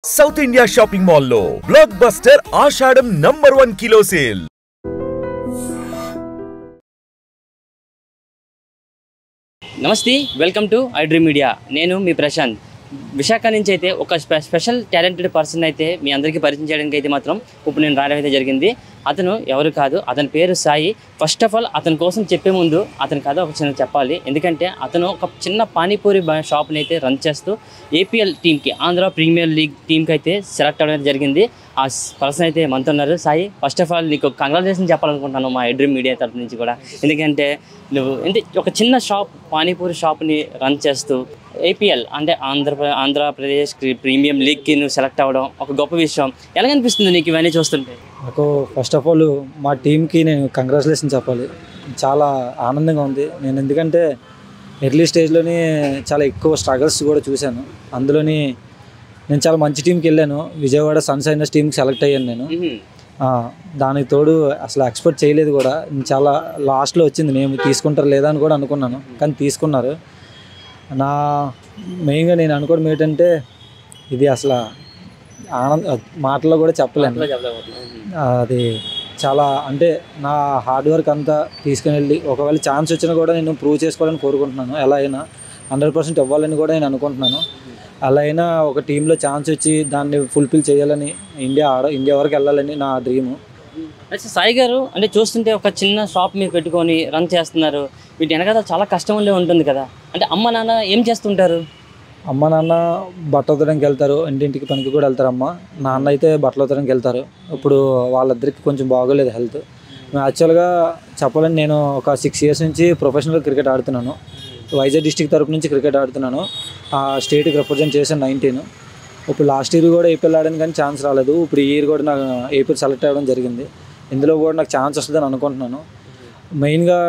South India shopping mall లో block buster ఆషాఢం #1 kilo sale. నమస్తే, welcome to iDream media. నేను మీ ప్రశాంత్. విశాఖ నుంచి అయితే ఒక స్పెషల్ టాలెంటెడ్ పర్సన్ అయితే మీ అందరికీ పరిచయం చేయడానికి అయితే మాత్రం ఇప్పుడు నేను రావడం అయితే జరిగింది. అతను ఎవరు కాదు, అతని పేరు సాయి. ఫస్ట్ ఆఫ్ ఆల్ అతని కోసం చెప్పే ముందు అతని కథ ఒక చిన్న చెప్పాలి. ఎందుకంటే అతను ఒక చిన్న పానీపూరి షాప్ని అయితే రన్ చేస్తూ ఏపీఎల్ టీంకి, ఆంధ్ర ప్రీమియర్ లీగ్ టీంకి అయితే సెలెక్ట్ అవ్వడం జరిగింది. ఆ పర్సన్ అయితే మనతో ఉన్నారు. సాయి, ఫస్ట్ ఆఫ్ ఆల్ నీకు కంగ్రాచులేషన్ చెప్పాలనుకుంటున్నాను మా ఐడ్రీమ్ మీడియా తరఫు నుంచి కూడా. ఎందుకంటే నువ్వు ఒక చిన్న షాప్, పానీపూరి షాప్ని రన్ చేస్తూ ఏపీఎల్ అంటే ఆంధ్రప్రదేశ్ ప్రీమియం లీగ్కి నువ్వు సెలెక్ట్ అవ్వడం ఒక గొప్ప విషయం. ఎలా అనిపిస్తుంది నీకు ఇవన్నీ చూస్తుంటే? నాకు ఫస్ట్ ఆఫ్ ఆల్ మా టీంకి నేను కంగ్రాచులేషన్ చెప్పాలి. చాలా ఆనందంగా ఉంది. నేను ఎందుకంటే ఎర్లీ స్టేజ్లోనే చాలా ఎక్కువ స్ట్రగల్స్ కూడా చూశాను. అందులోని నేను చాలా మంచి టీంకి వెళ్ళాను. విజయవాడ సన్షైనర్స్ టీంకి సెలెక్ట్ అయ్యాను నేను. దానికి తోడు అసలు ఎక్స్పెక్ట్ చేయలేదు కూడా. చాలా లాస్ట్లో వచ్చింది, నేను తీసుకుంటారు లేదా అని కూడా అనుకున్నాను, కానీ తీసుకున్నారు. మెయిన్గా నేను అనుకోవడం ఏంటంటే ఇది అసలు మాటల్లో కూడా చెప్పలేను. అది చాలా అంటే నా హార్డ్ వర్క్ అంతా తీసుకుని వెళ్ళి ఒకవేళ ఛాన్స్ వచ్చినా కూడా నేను ప్రూవ్ చేసుకోవాలని కోరుకుంటున్నాను. ఎలా అయినా 100% ఇవ్వాలని కూడా నేను అనుకుంటున్నాను. అలా అయినా ఒక టీంలో ఛాన్స్ వచ్చి దాన్ని ఫుల్ఫిల్ చేయాలని, ఇండియా వరకు వెళ్ళాలని నా డ్రీము. సాయి గారు, అంటే చూస్తుంటే ఒక చిన్న షాప్ మీరు పెట్టుకొని రన్ చేస్తున్నారు. వీటి వెనకాల చాలా కష్టం ఉండే ఉంటుంది కదా. అంటే అమ్మ నాన్న ఏం చేస్తుంటారు? అమ్మ నాన్న బట్టలు ఉతకడానికి వెళ్తారు, ఇంటింటికి పనికి కూడా వెళ్తారు. నాన్న అయితే బట్టలు ఉతకడానికి వెళ్తారు. ఇప్పుడు వాళ్ళిద్దరికి కొంచెం బాగోలేదు హెల్త్. యాక్చువల్గా చెప్పాలని నేను ఒక 6 years నుంచి ప్రొఫెషనల్ క్రికెట్ ఆడుతున్నాను. వైజాగ్ డిస్టిక్ తరపు నుంచి క్రికెట్ ఆడుతున్నాను. ఆ స్టేట్కి రిప్రజెంట్ చేశాను 19. ఇప్పుడు లాస్ట్ ఇయర్ కూడా ఏపీఎల్ ఆడడానికి కానీ ఛాన్స్ రాలేదు. ఇప్పుడు ఈ ఇయర్ కూడా నాకు ఏపీఎల్ సెలెక్ట్ అవ్వడం జరిగింది. ఇందులో కూడా నాకు ఛాన్స్ వస్తుందని అనుకుంటున్నాను. మెయిన్గా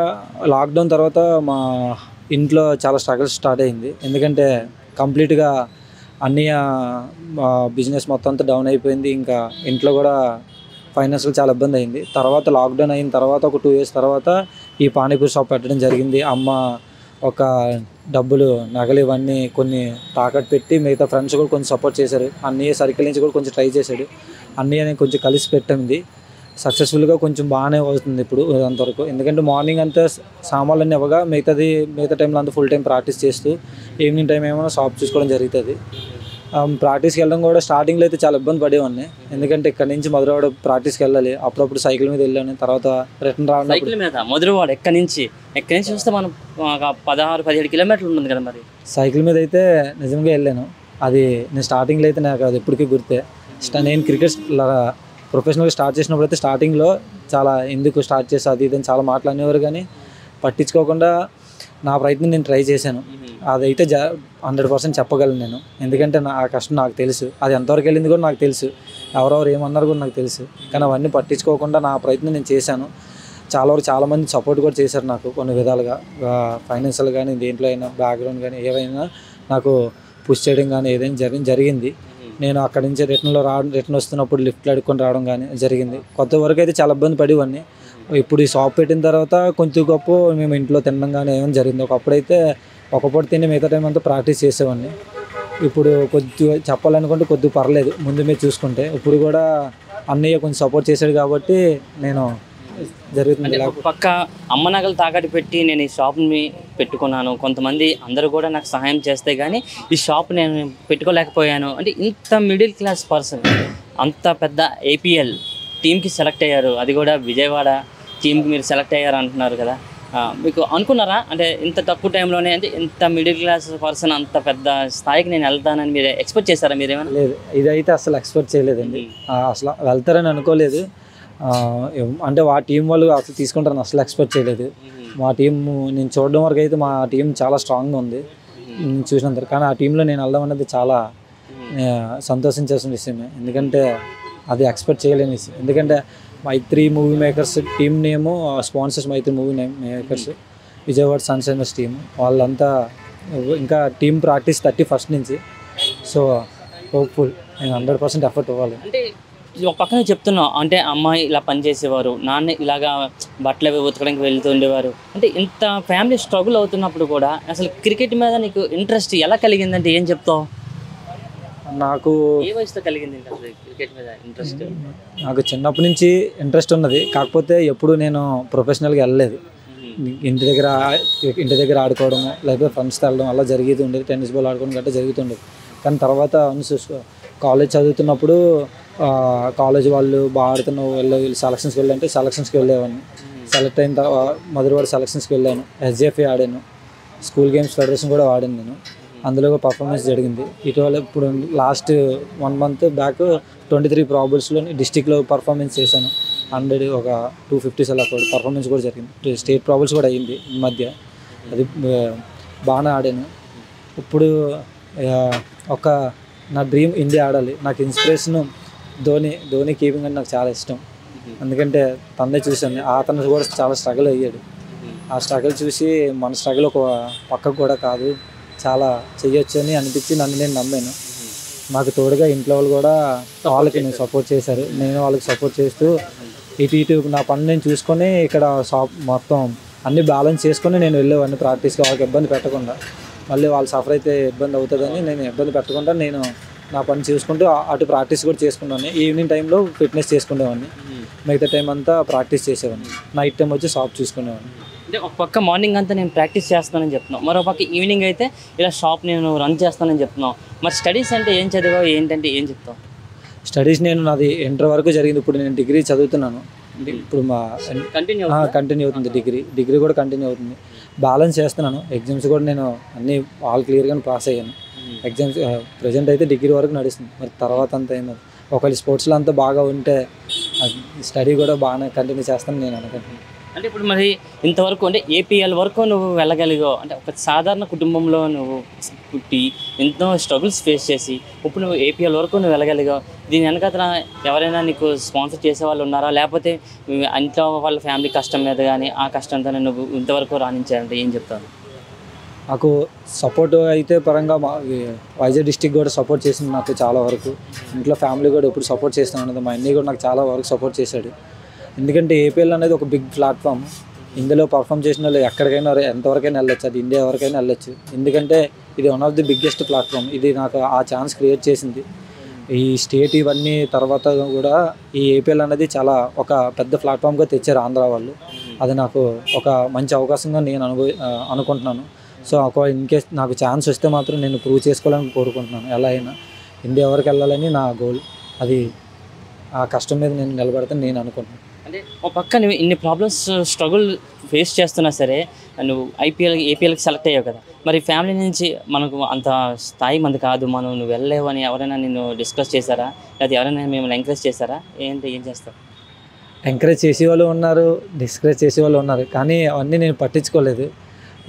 లాక్డౌన్ తర్వాత మా ఇంట్లో చాలా స్ట్రగల్స్ స్టార్ట్ అయింది. ఎందుకంటే కంప్లీట్గా అన్నీ బిజినెస్ మొత్తం అంతా డౌన్ అయిపోయింది. ఇంకా ఇంట్లో కూడా ఫైనాన్షియల్ చాలా ఇబ్బంది అయింది. తర్వాత లాక్డౌన్ అయిన తర్వాత ఒక 2 years తర్వాత ఈ పానీపూరి షాప్ పెట్టడం జరిగింది. అమ్మ ఒక డబ్బులు, నగలు ఇవన్నీ కొన్ని తాకట్టు పెట్టి మిగతా ఫ్రెండ్స్ కూడా కొంచెం సపోర్ట్ చేశారు. అన్నయ్య సర్కిల్ నుంచి కూడా కొంచెం ట్రై చేశాడు. అన్నయ్య కొంచెం కలిసి పెట్టింది. సక్సెస్ఫుల్గా కొంచెం బాగానే అవుతుంది ఇప్పుడు అంతవరకు. ఎందుకంటే మార్నింగ్ అంతా సామాన్లన్నీ ఇవ్వగా మిగతా టైంలో అంతా ఫుల్ టైం ప్రాక్టీస్ చేస్తూ ఈవినింగ్ టైం ఏమైనా షాప్ చూసుకోవడం జరుగుతుంది. ప్రాక్టీస్కి వెళ్ళడం కూడా స్టార్టింగ్లో అయితే చాలా ఇబ్బంది పడేవాడిని. ఎందుకంటే ఇక్కడ నుంచి మధురవాడ ప్రాక్టీస్కి వెళ్ళాలి. అప్పుడప్పుడు సైకిల్ మీద వెళ్ళాను. తర్వాత రిటర్న్ రావడం సైకిల్ మీద మధురవాడ ఎక్కడి నుంచి చూస్తే మనం 16-17 kilometers ఉంటుంది కదా. మరి సైకిల్ మీద అయితే నిజంగా వెళ్ళాను. అది నేను స్టార్టింగ్లో అయితే నాకు అది ఎప్పటికీ గుర్తే. నేను క్రికెట్ ప్రొఫెషనల్గా స్టార్ట్ చేసినప్పుడు అయితే స్టార్టింగ్లో చాలా ఎందుకు స్టార్ట్ చేసి అది ఇదని చాలా మాట్లాడేవారు, కానీ పట్టించుకోకుండా నా ప్రయత్నం నేను ట్రై చేశాను. అదైతే 100% చెప్పగలను నేను. ఎందుకంటే నా కష్టం నాకు తెలుసు. అది ఎంతవరకు వెళ్ళింది కూడా నాకు తెలుసు. ఎవరెవరు ఏమన్నారు కూడా నాకు తెలుసు. కానీ అవన్నీ పట్టించుకోకుండా నా ప్రయత్నం నేను చేశాను. చాలామంది సపోర్ట్ కూడా చేశారు నాకు కొన్ని విధాలుగా. ఫైనాన్షియల్ కానీ, దేంట్లో అయినా బ్యాక్గ్రౌండ్ కానీ ఏవైనా నాకు పుష్ చేయడం కానీ ఏదైనా జరిగింది. నేను అక్కడి నుంచి రిటర్న్ వస్తున్నప్పుడు లిఫ్ట్లు అడుక్కొని రావడం కానీ జరిగింది. కొత్త వరకు అయితే చాలా ఇబ్బంది పడేవాడిని. ఇప్పుడు ఈ షాప్ పెట్టిన తర్వాత కొంచెం గొప్ప మేము ఇంట్లో తినడం కానీ ఏమైనా జరిగింది. ఒకప్పుడైతే ఒక పూట తిని మిగతా టైం అంతా ప్రాక్టీస్ చేసేవాడిని. ఇప్పుడు కొద్దిగా చెప్పాలనుకుంటే కొద్దిగా పర్లేదు ముందు మీరు చూసుకుంటే. ఇప్పుడు కూడా అన్నయ్య కొంచెం సపోర్ట్ చేశాడు కాబట్టి నేను జరుగుతుంది. పక్క అమ్మ నగలు తాకట్టు పెట్టి నేను ఈ షాప్ని పెట్టుకున్నాను. కొంతమంది అందరూ కూడా నాకు సహాయం చేస్తే కానీ ఈ షాప్ నేను పెట్టుకోలేకపోయాను. అంటే ఇంత మిడిల్ క్లాస్ పర్సన్ అంత పెద్ద ఏపీఎల్ టీంకి సెలెక్ట్ అయ్యారు, అది కూడా విజయవాడ టీంకి మీరు సెలెక్ట్ అయ్యారు అంటున్నారు కదా. మీకు అనుకున్నారా అంటే ఇంత తక్కువ టైంలోనే, అంటే ఇంత మిడిల్ క్లాస్ పర్సన్ అంత పెద్ద స్థాయికి నేను వెళ్తానని మీరు ఎక్స్పెక్ట్ చేశారా? మీరేమైనా? లేదు, ఇదైతే అసలు ఎక్స్పెక్ట్ చేయలేదండి. అసలు వెళ్తారని అనుకోలేదు. అంటే ఆ టీం వాళ్ళు అసలు తీసుకుంటారని అసలు ఎక్స్పెక్ట్ చేయలేదు. మా టీం నేను చూడడం వరకు అయితే మా టీం చాలా స్ట్రాంగ్గా ఉంది చూసినంత. కానీ ఆ టీంలో నేను వెళ్ళడం అనేది చాలా సంతోషించాల్సిన విషయమే. ఎందుకంటే అది ఎక్స్పెక్ట్ చేయలేని విషయం. ఎందుకంటే మైత్రి మూవీ మేకర్స్ టీం నేమో స్పాన్సర్స్ మైత్రి movie makers, Vijayawada Sunshiners team వాళ్ళంతా. ఇంకా టీం ప్రాక్టీస్ 31st నుంచి. సో హోప్ఫుల్ నేను 100% ఎఫర్ట్ ఇవ్వాలి. అంటే ఒక పక్కన చెప్తున్నావు, అంటే అమ్మాయి ఇలా పనిచేసేవారు, నాన్న ఇలాగా బట్టలు అవి ఉతకడానికి వెళ్తూ ఉండేవారు. అంటే ఇంత ఫ్యామిలీ స్ట్రగుల్ అవుతున్నప్పుడు కూడా అసలు క్రికెట్ మీద నీకు ఇంట్రెస్ట్ ఎలా కలిగిందంటే ఏం చెప్తావు? నాకు ఏ వయసులో కలిగింది అసలు క్రికెట్ మీద ఇంట్రెస్ట్? నాకు చిన్నప్పటి నుంచి ఇంట్రెస్ట్ ఉన్నది, కాకపోతే ఎప్పుడు నేను ప్రొఫెషనల్గా వెళ్ళలేదు. ఇంటి దగ్గర ఆడుకోవడము, లేకపోతే ఫ్రెండ్స్తో వెళ్ళడం అలా జరిగేది ఉండేది. టెన్నిస్ బాల్ ఆడుకోవడం గట్రా జరుగుతుండేది. కానీ తర్వాత కాలేజ్ చదువుతున్నప్పుడు కాలేజ్ వాళ్ళు బాగా ఆడుతున్నావు వీళ్ళు సెలక్షన్స్కి వెళ్ళాలంటే సెలక్షన్స్కి వెళ్ళేవాడిని. సెలెక్ట్ అయిన తర్వాత మధురవాడ సెలక్షన్స్కి వెళ్ళాను. SJFA ఆడాను. స్కూల్ గేమ్స్ ఫెడరేషన్ కూడా ఆడాను నేను. అందులో పర్ఫార్మెన్స్ జరిగింది. ఇటీవల ఇప్పుడు లాస్ట్ 1 month బ్యాక్ 23 ప్రాబుల్స్లో డిస్టిక్లో పర్ఫార్మెన్స్ చేశాను. 100 ఒక 250s అలా కూడా పర్ఫార్మెన్స్ కూడా జరిగింది. స్టేట్ ప్రాబుల్స్ కూడా అయ్యింది ఈ మధ్య. అది బాగానే ఆడాను. ఇప్పుడు ఒక నా డ్రీమ్ ఇండియా ఆడాలి. నాకు ఇన్స్పిరేషన్ ధోని కీపింగ్ అంటే నాకు చాలా ఇష్టం. ఎందుకంటే తన్నే చూశాను. అతను కూడా చాలా స్ట్రగుల్ అయ్యాడు. ఆ స్ట్రగుల్ చూసి మన స్ట్రగుల్ ఒక పక్కకు కూడా కాదు, చాలా చెయ్యొచ్చు అని అనిపించి నన్ను నేను నమ్మాను. నాకు తోడుగా ఇంట్లో వాళ్ళు కూడా వాళ్ళకి నేను సపోర్ట్ చేశారు. నేను వాళ్ళకి సపోర్ట్ చేస్తూ ఇటు నా పని నేను చూసుకొని ఇక్కడ మొత్తం అన్నీ బ్యాలెన్స్ చేసుకొని నేను వెళ్ళేవాడిని ప్రాక్టీస్కి. వాళ్ళకి ఇబ్బంది పెట్టకుండా, మళ్ళీ వాళ్ళు సఫర్ అయితే ఇబ్బంది అవుతుందని నేను ఇబ్బంది పెట్టకుండా నేను నా పని చూసుకుంటూ అటు ప్రాక్టీస్ కూడా చేసుకున్నాను. ఈవినింగ్ టైంలో ఫిట్నెస్ చేసుకునేవాడిని, మిగతా టైం అంతా ప్రాక్టీస్ చేసేవాడిని. నైట్ టైం వచ్చి షాప్ చూసుకునేవాడిని. అంటే ఒక పక్క మార్నింగ్ అంతా నేను ప్రాక్టీస్ చేస్తానని చెప్తున్నాను, మరో పక్క ఈవినింగ్ అయితే ఇలా షాప్ నేను రన్ చేస్తానని చెప్తున్నాను. మరి స్టడీస్ అంటే ఏం చదివావు, ఏంటంటే ఏం చెప్తావు? స్టడీస్ నాది ఇంటర్ వరకు జరిగింది. ఇప్పుడు నేను డిగ్రీ చదువుతున్నాను. ఇప్పుడు కంటిన్యూ అవుతుంది. డిగ్రీ కూడా కంటిన్యూ అవుతుంది. బ్యాలెన్స్ చేస్తున్నాను. ఎగ్జామ్స్ కూడా నేను అన్నీ ఆల్ క్లియర్గా పాస్ అయ్యాను. ఎగ్జామ్స్ ప్రజెంట్ అయితే డిగ్రీ వరకు నడుస్తుంది. మరి తర్వాత అంతా ఏమో ఒకవేళ స్పోర్ట్స్లో అంతా బాగా ఉంటే స్టడీ కూడా బాగానే కంటిన్యూ చేస్తాను నేను అనుకుంటున్నాను. అంటే ఇప్పుడు మరి ఇంతవరకు అంటే APL వరకు నువ్వు వెళ్ళగలిగావు అంటే ఒక సాధారణ కుటుంబంలో నువ్వు పుట్టి ఎంతో స్ట్రగుల్స్ ఫేస్ చేసి ఇప్పుడు నువ్వు APL వరకు నువ్వు వెళ్ళగలిగావు. దీని వెనకాల ఎవరైనా నీకు స్పాన్సర్ చేసే వాళ్ళు ఉన్నారా, లేకపోతే ఇంట్లో వాళ్ళ ఫ్యామిలీ కష్టం మీద కానీ ఆ కష్టంతో నువ్వు ఇంతవరకు రాణించాలంటే ఏం చెప్తాను? నాకు సపోర్ట్ అయితే పరంగా వైజాగ్ డిస్టిక్ కూడా సపోర్ట్ చేసింది నాకు చాలా వరకు. ఇంట్లో ఫ్యామిలీ కూడా ఎప్పుడు సపోర్ట్ చేస్తున్నాను. మా అన్నీ కూడా నాకు చాలా వరకు సపోర్ట్ చేశాడు. ఎందుకంటే APL అనేది ఒక బిగ్ ప్లాట్ఫామ్. ఇందులో పర్ఫామ్ చేసిన వాళ్ళు ఎక్కడికైనా ఎంతవరకైనా వెళ్ళొచ్చు, అది ఇండియా వరకైనా వెళ్ళొచ్చు. ఎందుకంటే ఇది one of the biggest platform. ఇది నాకు ఆ ఛాన్స్ క్రియేట్ చేసింది. ఈ స్టేట్ ఇవన్నీ తర్వాత కూడా ఈ APL అనేది చాలా ఒక పెద్ద ప్లాట్ఫామ్గా తెచ్చారు ఆంధ్ర వాళ్ళు. అది నాకు ఒక మంచి అవకాశంగా నేను అనుకుంటున్నాను. సో ఒకవేళ ఇన్కేస్ నాకు ఛాన్స్ వస్తే మాత్రం నేను ప్రూవ్ చేసుకోవాలని కోరుకుంటున్నాను. ఎలా అయినా ఇండియా వరకు వెళ్ళాలని నా గోల్. అది ఆ కష్టం మీద నేను నిలబడతాను నేను అనుకుంటున్నాను. అంటే ఒక పక్క నువ్వు ఇన్ని ప్రాబ్లమ్స్ స్ట్రగుల్ ఫేస్ చేస్తున్నా సరే నువ్వు APLకి సెలెక్ట్ అయ్యావు కదా, మరి ఫ్యామిలీ నుంచి మనకు అంత స్థాయి మంది కాదు, నువ్వు వెళ్ళలేవు అని ఎవరైనా నిన్ను డిస్కస్ చేశారా, లేదా ఎవరైనా మిమ్మల్ని ఎంకరేజ్ చేశారా? ఏం చేస్తావు? ఎంకరేజ్ చేసేవాళ్ళు ఉన్నారు, డిస్కరేజ్ చేసేవాళ్ళు ఉన్నారు. కానీ అవన్నీ నేను పట్టించుకోలేదు.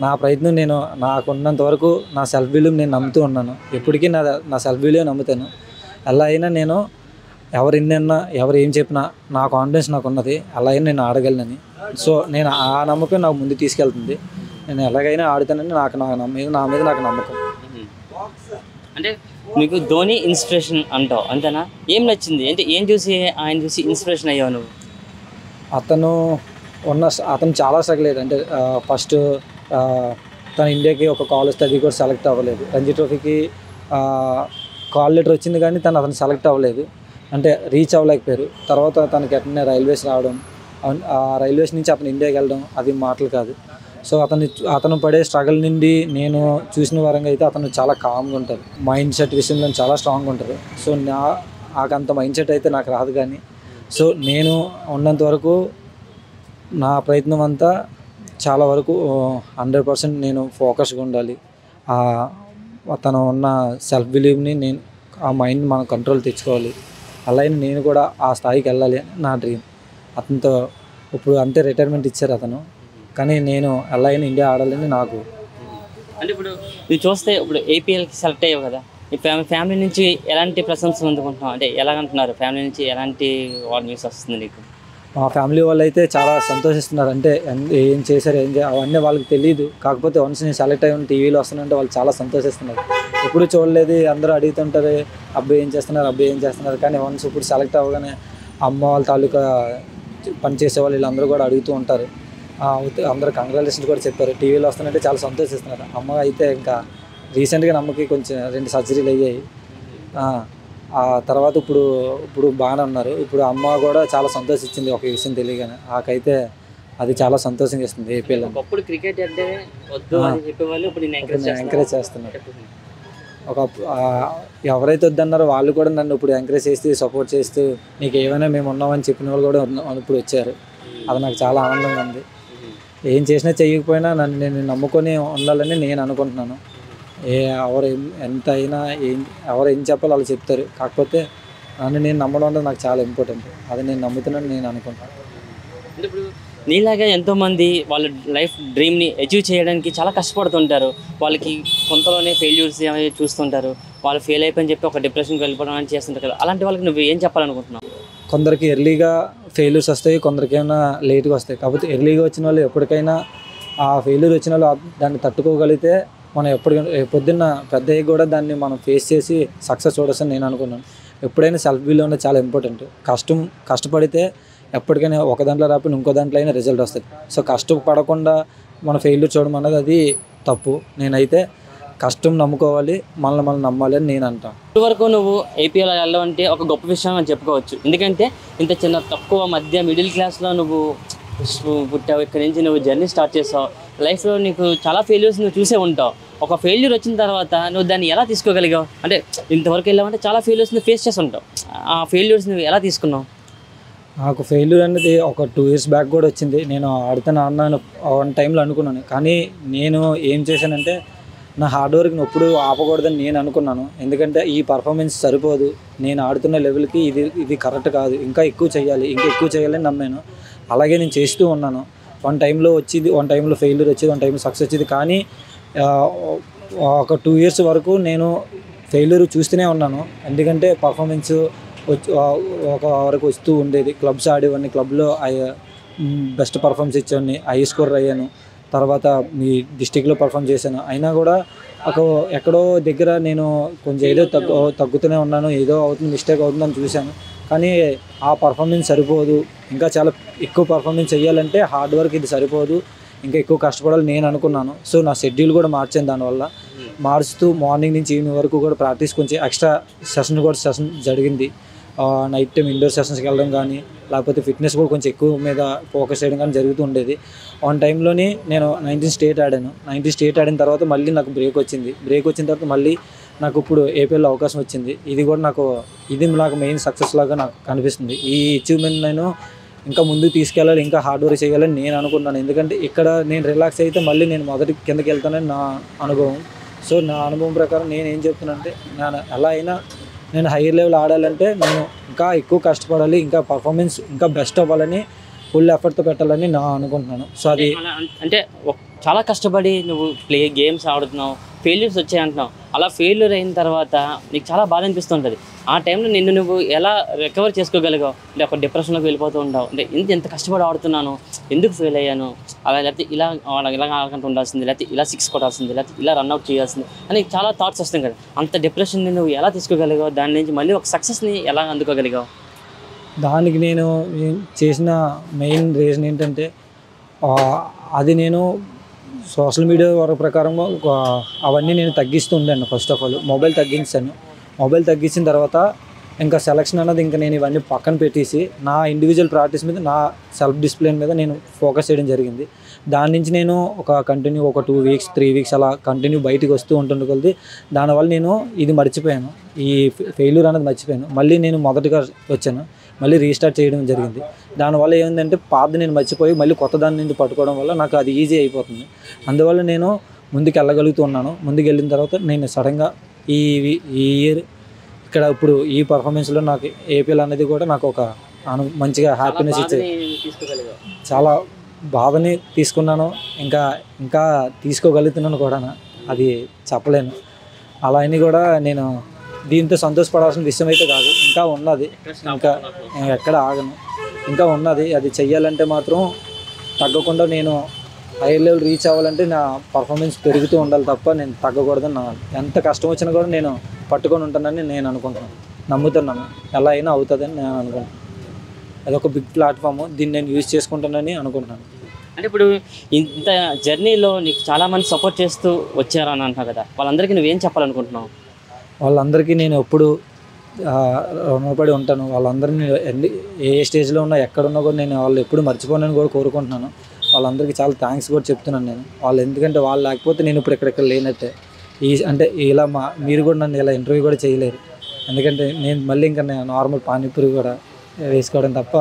నా ప్రయత్నం నేను నాకున్నంత వరకు నా సెల్ఫ్ బిలీవ్ నేను నమ్ముతూ ఉన్నాను. ఎప్పటికీ నా సెల్ఫ్ బిలీవ్ నమ్ముతాను. ఎలా అయినా నేను ఎవరు ఎన్నన్నా ఎవరు ఏం చెప్పినా నా కాన్ఫిడెన్స్ నాకు ఉన్నది. అలా అయినా నేను ఆడగలనని. సో నేను ఆ నమ్మకం నాకు ముందు తీసుకెళ్తుంది. నేను ఎలాగైనా ఆడుతానని నా మీద నాకు నమ్మకం. అంటే నీకు ధోని ఇన్స్పిరేషన్ అంటావు అంతేనా? ఏం నచ్చింది అంటే ఏం చూసి ఆయన చూసి ఇన్స్పిరేషన్ అయ్యావు నువ్వు? అతను చాలా స్ట్రగుల్ అయ్యేది. అంటే ఫస్ట్ తన ఇండియాకి ఒక కాల్ వస్తే అది కూడా సెలెక్ట్ అవ్వలేదు. రంజీ ట్రోఫీకి కాల్ లెటర్ వచ్చింది కానీ అతను సెలెక్ట్ అవ్వలేదు. అంటే రీచ్ అవ్వలేకపోయారు. తర్వాత తనకి ఎట్లనే రైల్వేస్ రావడం, ఆ రైల్వేస్ నుంచి అతను ఇండియాకి వెళ్ళడం అది మాటలు కాదు. సో అతను పడే స్ట్రగుల్ నుండి నేను చూసిన వరంగా అయితే అతను చాలా కామ్గా ఉంటారు. మైండ్ సెట్ విషయంలో చాలా స్ట్రాంగ్గా ఉంటారు. సో నాకంత మైండ్ సెట్ అయితే నాకు రాదు. కానీ సో నేను ఉన్నంత వరకు నా ప్రయత్నం అంతా చాలా వరకు 100% నేను ఫోకస్గా ఉండాలి. తను ఉన్న సెల్ఫ్ బిలీవ్ని నేను ఆ మైండ్ మనం కంట్రోల్ తెచ్చుకోవాలి. అలాగే నేను కూడా ఆ స్థాయికి వెళ్ళాలి అని నా డ్రీమ్. అతనితో ఇప్పుడు అంతే రిటైర్మెంట్ ఇచ్చారు అతను, కానీ నేను ఎలా అయినా ఇండియా ఆడాలని నాకు. అంటే ఇప్పుడు నువ్వు చూస్తే ఇప్పుడు APLకి సెలెక్ట్ అయ్యావు కదా, ఈ ఫ్యామిలీ నుంచి ఎలాంటి ప్రశంసలు అందుకుంటున్నావు? అంటే ఎలాగంటున్నారు ఫ్యామిలీ నుంచి, ఎలాంటి న్యూస్ వస్తుంది నీకు? మా ఫ్యామిలీ వాళ్ళు అయితే చాలా సంతోషిస్తున్నారు. అంటే ఏం చేశారు అవన్నీ వాళ్ళకి తెలియదు. కాకపోతే వన్స్ నేను సెలెక్ట్ అయ్యి టీవీలో వస్తానంటే వాళ్ళు చాలా సంతోషిస్తున్నారు. ఎప్పుడు చూడలేదు, అందరూ అడుగుతుంటారు అబ్బాయి ఏం చేస్తున్నారు. కానీ వన్స్ ఇప్పుడు సెలెక్ట్ అవ్వగానే అమ్మ వాళ్ళ తాలూకా పనిచేసే వాళ్ళు వీళ్ళందరూ కూడా అడుగుతూ ఉంటారు. అందరూ కంగ్రాచులేషన్స్ కూడా చెప్పారు. టీవీలో వస్తానంటే చాలా సంతోషిస్తున్నారు. అమ్మ అయితే ఇంకా రీసెంట్గా అమ్మకి కొంచెం 2 సర్జరీలు అయ్యాయి. ఆ తర్వాత ఇప్పుడు ఇప్పుడు బాగానే ఉన్నారు. ఇప్పుడు అమ్మ కూడా చాలా సంతోషించింది ఒక విషయం తెలియగానే. నాకైతే అది చాలా సంతోషంగా ఇస్తుంది ఏపీలో. ఒకప్పుడు క్రికెట్ అంటే వద్దు అని చెప్పేవాళ్ళు, ఇప్పుడు నేను ఎంకరేజ్ చేస్తున్నారు. ఒక ఎవరైతే వద్దన్నారో వాళ్ళు కూడా నన్ను ఇప్పుడు ఎంకరేజ్ చేస్తూ సపోర్ట్ చేస్తూ నీకు ఏమైనా మేము ఉన్నామని చెప్పిన వాళ్ళు కూడా ఇప్పుడు వచ్చారు. అది నాకు చాలా ఆనందంగా ఉంది. ఏం చేసినా చేయకపోయినా నన్ను నేను నమ్ముకొని ఉండాలని నేను అనుకుంటున్నాను. ఎవరు ఎంత అయినా ఎవరు ఏం చెప్పాలో వాళ్ళు చెప్తారు. కాకపోతే నన్ను నేను నమ్మడం అనేది నాకు చాలా ఇంపార్టెంట్. అది నేను నమ్ముతున్నాను నేను అనుకుంటాను. అంటే ఇప్పుడు నీలాగా ఎంతోమంది వాళ్ళ లైఫ్ డ్రీమ్ని అచీవ్ చేయడానికి చాలా కష్టపడుతుంటారు. వాళ్ళకి కొంతలోనే ఫెయిల్యూర్స్ చూస్తుంటారు. వాళ్ళు ఫెయిల్ అయిపోయి చెప్పి ఒక డిప్రెషన్కి వెళ్ళిపోవడం అని చేస్తుంటారు కదా. అలాంటి వాళ్ళకి నువ్వు ఏం చెప్పాలనుకుంటున్నావు? కొందరికి ఎర్లీగా ఫెయిల్యూర్స్ వస్తాయి, కొందరికి ఏమైనా లేట్గా వస్తాయి. కాకపోతే ఎర్లీగా వచ్చిన వాళ్ళు ఎప్పటికైనా ఆ ఫెయిల్యూర్ వచ్చిన వాళ్ళు దాన్ని తట్టుకోగలిగితే మనం పొద్దున్న పెద్ద కూడా దాన్ని మనం ఫేస్ చేసి సక్సెస్ చూడొచ్చని నేను అనుకున్నాను. ఎప్పుడైనా సెల్ఫ్ బిలీవ్ అనేది చాలా ఇంపార్టెంట్. కష్టపడితే ఎప్పటికైనా ఒక దాంట్లో రాకపోయినా ఇంకో దాంట్లో అయినా రిజల్ట్ వస్తుంది. సో కష్టపడకుండా మన ఫెయిల్యూర్ చూడడం అన్నది అది తప్పు. నేనైతే కష్టం నమ్ముకోవాలి, మనం నమ్మాలి అని నేను అంటాను. ఇప్పటివరకు నువ్వు ఏపీఎల్ వెళ్ళాలంటే ఒక గొప్ప విషయం అని చెప్పుకోవచ్చు. ఎందుకంటే ఇంత చిన్న తక్కువ మధ్య మిడిల్ క్లాస్లో నువ్వు పుట్టావు. ఇక్కడ నుంచి నువ్వు జర్నీ స్టార్ట్ చేసావు. లైఫ్లో నీకు చాలా ఫెయిల్యూర్స్ నువ్వు చూసే ఉంటావు. ఒక ఫెయిల్యూర్ వచ్చిన తర్వాత నువ్వు దాన్ని ఎలా తీసుకోగలిగావు? అంటే ఇంతవరకు వెళ్ళామంటే చాలా ఫెయిల్యూర్స్ నువ్వు ఫేస్ చేసి ఉంటావు. ఆ ఫెయిల్యూర్స్ నువ్వు ఎలా తీసుకున్నావు? నాకు ఫెయిల్యూర్ అనేది ఒక 2 years బ్యాక్ కూడా వచ్చింది. నేను ఆడుతున్న అన్నాను వన్ టైంలో అనుకున్నాను. కానీ నేను ఏం చేశానంటే నా హార్డ్ వర్క్ని ఎప్పుడు ఆపకూడదని నేను అనుకున్నాను. ఎందుకంటే ఈ పర్ఫార్మెన్స్ సరిపోదు, నేను ఆడుతున్న లెవెల్కి ఇది కరెక్ట్ కాదు, ఇంకా ఎక్కువ చేయాలని నమ్మాను. అలాగే నేను చేస్తూ ఉన్నాను. వన్ టైంలో వచ్చేది, వన్ టైంలో ఫెయిల్యూర్ వచ్చేది, వన్ టైంలో సక్సెస్ వచ్చేది. కానీ ఒక 2 years వరకు నేను ఫెయిల్యూర్ చూస్తూనే ఉన్నాను. ఎందుకంటే పర్ఫార్మెన్స్ ఒక వరకు వస్తూ ఉండేది. క్లబ్స్ ఆడేవాడిని, క్లబ్లో బెస్ట్ పర్ఫార్మెన్స్ ఇచ్చేవాడిని, హై స్కోర్ అయ్యాను. తర్వాత మీ డిస్టిక్లో పర్ఫామ్ చేశాను. అయినా కూడా ఎక్కడో దగ్గర నేను కొంచెం ఏదో తగ్గుతూనే ఉన్నాను, ఏదో అవుతుంది, మిస్టేక్ అవుతుందని చూశాను. కానీ ఆ పర్ఫార్మెన్స్ సరిపోదు, ఇంకా చాలా ఎక్కువ పర్ఫార్మెన్స్ చేయాలంటే హార్డ్ వర్క్ ఇది సరిపోదు, ఇంకా ఎక్కువ కష్టపడాలి నేను అనుకున్నాను. సో నా షెడ్యూల్ కూడా మార్చాను. దానివల్ల మార్చుతూ మార్నింగ్ నుంచి ఈవినింగ్ వరకు కూడా ప్రాక్టీస్ కొంచెం ఎక్స్ట్రా సెషన్ జరిగింది. నైట్ టైం ఇండోర్ సెషన్స్కి వెళ్ళడం కానీ, లేకపోతే ఫిట్నెస్ కూడా కొంచెం ఎక్కువ మీద ఫోకస్ చేయడం కానీ జరుగుతూ ఉండేది. వన్ టైంలోని నేను 19 స్టేట్ ఆడాను. 19 స్టేట్ ఆడిన తర్వాత మళ్ళీ నాకు బ్రేక్ వచ్చిన తర్వాత మళ్ళీ నాకు ఇప్పుడు ఏపీఎల్లో అవకాశం వచ్చింది. ఇది నాకు మెయిన్ సక్సెస్ లాగా నాకు కనిపిస్తుంది. ఈ అచీవ్మెంట్ నేను ఇంకా ముందుకు తీసుకెళ్ళాలి, ఇంకా హార్డ్ వర్క్ చేయాలని నేను అనుకున్నాను. ఎందుకంటే ఇక్కడ నేను రిలాక్స్ అయితే మళ్ళీ నేను మొదటి కిందకి వెళ్తానని నా అనుభవం. సో నా అనుభవం ప్రకారం నేను ఏం చెప్తున్నానంటే, నేను ఎలా అయినా నేను హైయర్ లెవెల్ ఆడాలంటే నేను ఇంకా ఎక్కువ కష్టపడాలి, ఇంకా పర్ఫార్మెన్స్ ఇంకా బెస్ట్ అవ్వాలని ఫుల్ ఎఫర్ట్తో పెట్టాలని నా అనుకుంటున్నాను. సో అది అంటే చాలా కష్టపడి నువ్వు గేమ్స్ ఆడుతున్నావు, ఫెయిల్యూర్స్ వచ్చాయి అంటున్నావు. అలా ఫెయిల్యూర్ అయిన తర్వాత నీకు చాలా బాధ అనిపిస్తుంటుంది. ఆ టైంలో నువ్వు ఎలా రికవర్ చేసుకోగలిగావు? అంటే ఒక డిప్రెషన్లోకి వెళ్ళిపోతూ ఉంటావు. అంటే ఎంత కష్టపడి ఆడుతున్నాను, ఎందుకు ఫెయిల్ అయ్యాను, అలా లేకపోతే ఇలా ఆడకంటూ ఉండాల్సింది, లేకపోతే ఇలా 6 కొట్టాల్సింది, లేకపోతే ఇలా రన్అట్ చేయాల్సింది అని చాలా థాట్స్ వస్తాయి కదా. అంత డిప్రెషన్ని నువ్వు ఎలా తీసుకోగలిగావు? దాని నుంచి మళ్ళీ ఒక సక్సెస్ని ఎలా అందుకోగలిగావు? దానికి నేను చేసిన మెయిన్ రీజన్ ఏంటంటే, అది నేను సోషల్ మీడియా వరకు ప్రకారం అవన్నీ నేను తగ్గిస్తూ ఉండాను. ఫస్ట్ ఆఫ్ ఆల్ మొబైల్ తగ్గించిన తర్వాత ఇంకా సెలక్షన్ అన్నది ఇంకా నేను ఇవన్నీ పక్కన పెట్టేసి నా ఇండివిజువల్ ప్రాక్టీస్ మీద, నా సెల్ఫ్ డిసిప్లిన్ మీద నేను ఫోకస్ చేయడం జరిగింది. దాని నుంచి నేను కంటిన్యూ ఒక 2 weeks 3 weeks అలా కంటిన్యూ బయటికి వస్తూ ఉంటుండే కొద్ది దానివల్ల నేను ఇది మర్చిపోయాను, ఈ ఫెయిల్యూర్ అనేది మర్చిపోయాను. మళ్ళీ నేను మొదటిగా వచ్చాను, మళ్ళీ రీస్టార్ట్ చేయడం జరిగింది. దానివల్ల ఏమైందంటే పాతది నేను మర్చిపోయి మళ్ళీ కొత్త దాని నుంచి పట్టుకోవడం వల్ల నాకు అది ఈజీ అయిపోతుంది. అందువల్ల నేను ముందుకు వెళ్ళగలుగుతున్నాను. ముందుకు వెళ్ళిన తర్వాత నేను సడన్గా ఈ ఇయర్ ఇక్కడ ఇప్పుడు ఈ పర్ఫార్మెన్స్లో నాకు ఏపీఎల్ అనేది కూడా నాకు ఒక మంచిగా హ్యాపీనెస్ ఇచ్చేది. చాలా బాధని తీసుకున్నాను, ఇంకా తీసుకోగలుగుతున్నాను కూడా. అది చెప్పలేను. అలా అని కూడా నేను దీంతో సంతోషపడాల్సిన విషయం అయితే కాదు. ఇంకా ఉన్నది, ఇంకా ఎక్కడ ఆగను, ఇంకా ఉన్నది. అది చెయ్యాలంటే మాత్రం తగ్గకుండా నేను హైయర్ లెవెల్ రీచ్ అవ్వాలంటే నా పర్ఫార్మెన్స్ పెరుగుతూ ఉండాలి తప్ప నేను తగ్గకూడదని ఎంత కష్టం వచ్చినా కూడా నేను పట్టుకొని ఉంటానని నేను అనుకుంటున్నాను, నమ్ముతున్నాను. ఎలా అయినా అవుతుందని నేను అనుకుంటున్నాను. అదొక బిగ్ ప్లాట్ఫామ్, దీన్ని నేను యూజ్ చేసుకుంటానని అనుకుంటున్నాను. అంటే ఇప్పుడు ఇంత జర్నీలో నీకు చాలామంది సపోర్ట్ చేస్తూ వచ్చారని అంటున్నావు కదా, వాళ్ళందరికీ నువ్వేం చెప్పాలనుకుంటున్నావు? వాళ్ళందరికీ నేను ఎప్పుడు రుణపడి ఉంటాను. వాళ్ళందరినీ ఏ స్టేజ్లో ఉన్నా ఎక్కడున్నా కూడా నేను వాళ్ళు ఎప్పుడు మర్చిపోనని కూడా కోరుకుంటున్నాను. వాళ్ళందరికీ చాలా థ్యాంక్స్ కూడా చెప్తున్నాను నేను. వాళ్ళు ఎందుకంటే వాళ్ళు లేకపోతే నేను ఇప్పుడు ఇక్కడ లేనట్టే. అంటే ఇలా మీరు కూడా నన్ను ఇలా ఇంటర్వ్యూ కూడా చేయలేరు. ఎందుకంటే నేను మళ్ళీ ఇంకా నార్మల్ పానీపూరి కూడా వేసుకోవడం తప్ప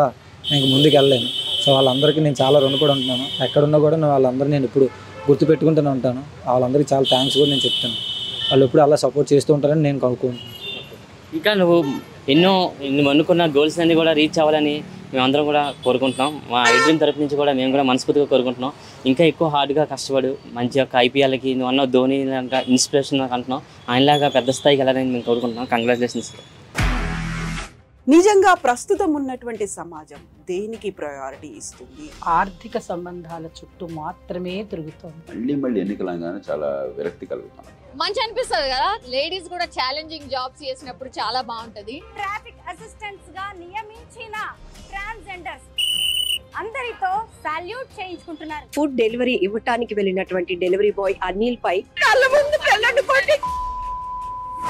నేను ముందుకు వెళ్ళలేను. సో వాళ్ళందరికీ నేను చాలా రుణపడి ఉంటున్నాను. ఎక్కడున్నా కూడా వాళ్ళందరూ నేను ఇప్పుడు గుర్తుపెట్టుకుంటూనే ఉంటాను. వాళ్ళందరికీ చాలా థ్యాంక్స్ కూడా నేను చెప్తాను. వాళ్ళు ఎప్పుడు అలా సపోర్ట్ చేస్తూ ఉంటారని నేను కోరుకుంటున్నాను. ఇంకా నువ్వు నువ్వు అనుకున్న గోల్స్ అన్ని కూడా రీచ్ అవ్వాలని మేమందరం కూడా కోరుకుంటున్నాం. మా ఐడ్రీమ్ తరపు నుంచి కూడా మేము కూడా మనస్ఫూర్తిగా కోరుకుంటున్నాం. ఇంకా ఎక్కువ హార్డ్గా కష్టపడు, మంచిగా ఐపీఎల్కి నువ్వు అన్న ధోని లాగా ఇన్స్పిరేషన్ అంటున్నాం. ఆయనలాగా పెద్ద స్థాయికి వెళ్ళాలని మేము కోరుకుంటున్నాం. కంగ్రాచులేషన్స్. నిజంగా ప్రస్తుతం ఉన్నటువంటి సమాజం దేనికి ప్రయారిటీ ఇస్తుంది? ఆర్థిక సంబంధాల చుట్టూ మాత్రమే తిరుగుతుంది. మళ్ళీ ఎన్నికలంగానే చాలా విరక్తి కలుగుతాం. మంచి అనిపిస్తుంది కదా, లేడీస్ కూడా ఛాలెంజింగ్ జాబ్స్ చేసినప్పుడు చాలా బాగుంటది. ట్రాఫిక్ అసిస్టెంట్స్ గా నియమించిన ట్రాన్స్జెండర్స్ అందరితో సాల్యూట్ చేయించుకుంటున్నారు. ఫుడ్ డెలివరీ ఇవ్వటానికి వెళ్ళినటువంటి డెలివరీ బాయ్ అనిల్ పై కళ్ళ ముందు పెళ్ళండి